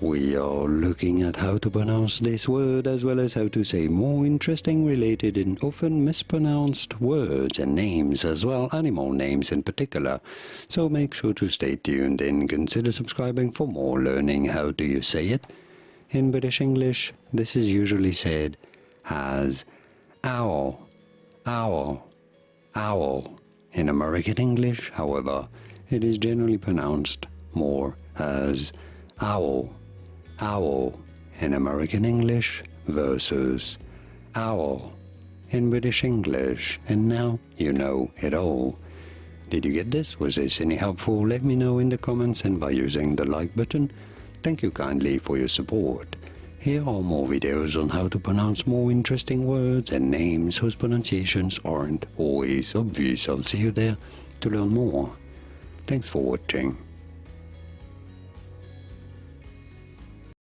We are looking at how to pronounce this word as well as how to say more interesting related and often mispronounced words and names as well, animal names in particular. So make sure to stay tuned and consider subscribing for more learning. How do you say it? In British English, this is usually said as owl, owl, owl. In American English, however, it is generally pronounced more as owl, owl in American English versus owl in British English. And now you know it all. Did you get this? Was this any helpful? Let me know in the comments and by using the like button. Thank you kindly for your support. Here are more videos on how to pronounce more interesting words and names whose pronunciations aren't always obvious. I'll see you there to learn more. Thanks for watching.